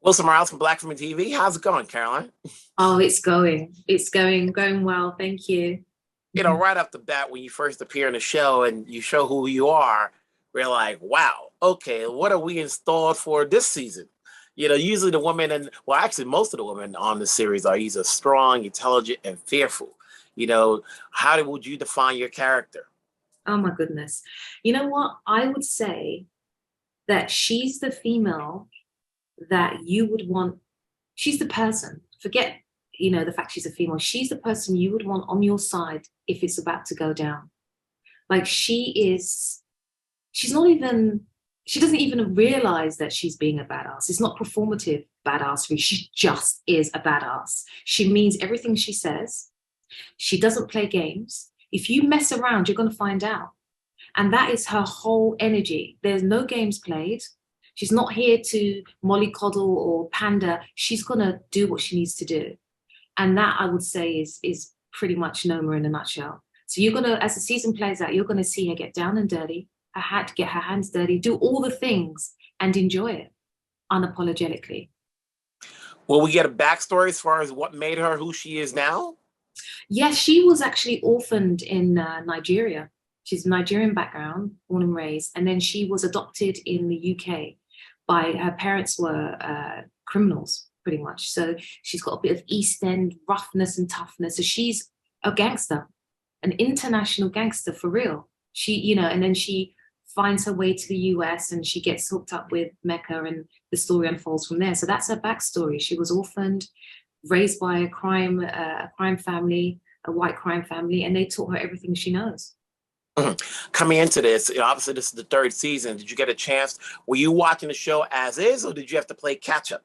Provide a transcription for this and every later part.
Wilson Morales from Black Women TV. How's it going, Caroline? Oh, it's going well. Thank you. Mhm. Right off the bat, when you first appear in the show and you show who you are, we're like, wow, okay, what are we installed for this season? Usually the women, and well, actually, most of the women on the series are either strong, intelligent, and fearful. You know, would you define your character? Oh my goodness. You know what? I would say that she's the female that you would want. She's the person. Forget, the fact she's a female. She's the person you would want on your side if it's about to go down. Like she's not even, she doesn't even realize that she's being a badass. It's not performative badassery. She just is a badass. She means everything she says. She doesn't play games. If you mess around, you're going to find out. And that is her whole energy. There's no games played. She's not here to mollycoddle or pander. She's going to do what she needs to do. And that I would say is pretty much Noma in a nutshell. So you're going to, as the season plays out, you're going to see her get down and dirty, her hat, get her hands dirty, do all the things and enjoy it unapologetically. Will we get a backstory as far as what made her who she is now? Yes, she was actually orphaned in Nigeria. She's Nigerian background, born and raised, and then she was adopted in the UK by her parents were criminals, pretty much. So she's got a bit of East End roughness and toughness. So she's a gangster, an international gangster for real. And then she finds her way to the US and she gets hooked up with Mecca and the story unfolds from there. So that's her backstory. She was orphaned, raised by a crime family, a white crime family, and they taught her everything she knows. Coming into this, obviously this is the third season. Did you get a chance? Were you watching the show as is, or did you have to play catch up?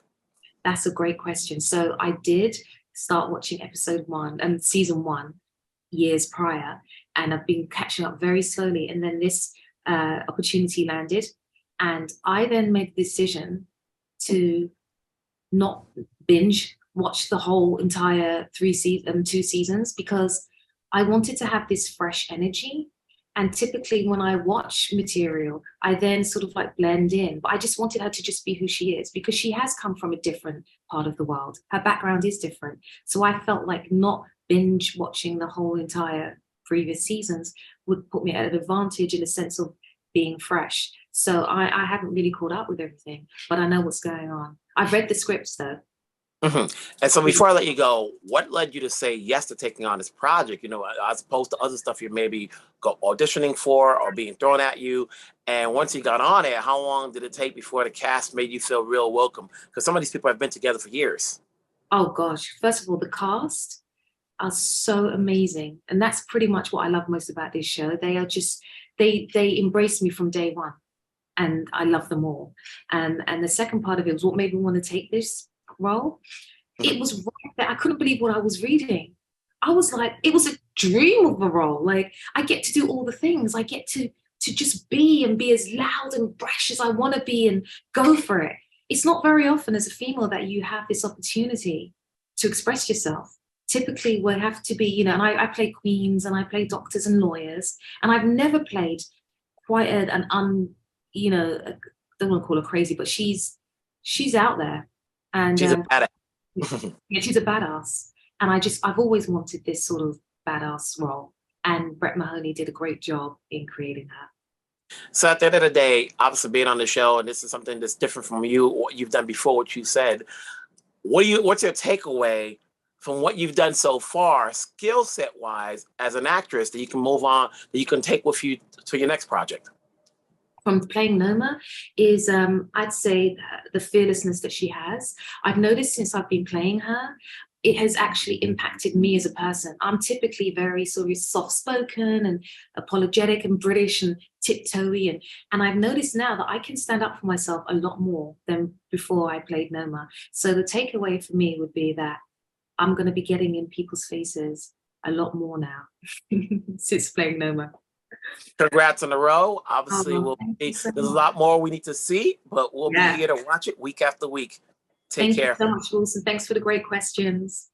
That's a great question. So I did start watching episode one and season one years prior, and I've been catching up very slowly. And then this opportunity landed, and I then made the decision to not binge watch the whole entire 2 seasons because I wanted to have this fresh energy. And typically, when I watch material, I then sort of like blend in. But I just wanted her to just be who she is because she has come from a different part of the world. Her background is different. So I felt like not binge watching the whole entire previous seasons would put me at an advantage in a sense of being fresh. So I haven't really caught up with everything, but I know what's going on. I've read the scripts though. hmm And so, before I let you go, what led you to say yes to taking on this project? As opposed to other stuff you maybe go auditioning for or being thrown at you. And once you got on it, how long did it take before the cast made you feel real welcome? Because some of these people have been together for years. Oh gosh, first of all, the cast are so amazing. And that's pretty much what I love most about this show. They are just they embrace me from day one. And I love them all. And the second part of it was what made me want to take this role. It was right there. I couldn't believe what I was reading. I was like, it was a dream of a role. Like I get to do all the things. I get to just be and be as loud and brash as I want to be and go for it. It's not very often as a female that you have this opportunity to express yourself. Typically, we have to be, and I play queens and I play doctors and lawyers, and I've never played quite I don't want to call her crazy, but she's out there, and She's a badass. yeah, she's a badass. And I've always wanted this sort of badass role, and Brett Mahoney did a great job in creating her. So at the end of the day, obviously being on the show, and this is something that's different from you, what you've done before, what you said. What's your takeaway from what you've done so far, skill set wise, as an actress that you can move on, that you can take with you to your next project? From playing Noma is I'd say the fearlessness that she has. I've noticed since I've been playing her, it has actually impacted me as a person. I'm typically very sort of soft-spoken and apologetic and British and tiptoey, and I've noticed now that I can stand up for myself a lot more than before I played Noma. So the takeaway for me would be that I'm going to be getting in people's faces a lot more now since playing Noma. Congrats on the role. Obviously, Oh, thank you so there's a much. lot more we need to see, but we'll be Yeah. here to watch it week after week. Take Thank you care. so much, Wilson. Thanks for the great questions.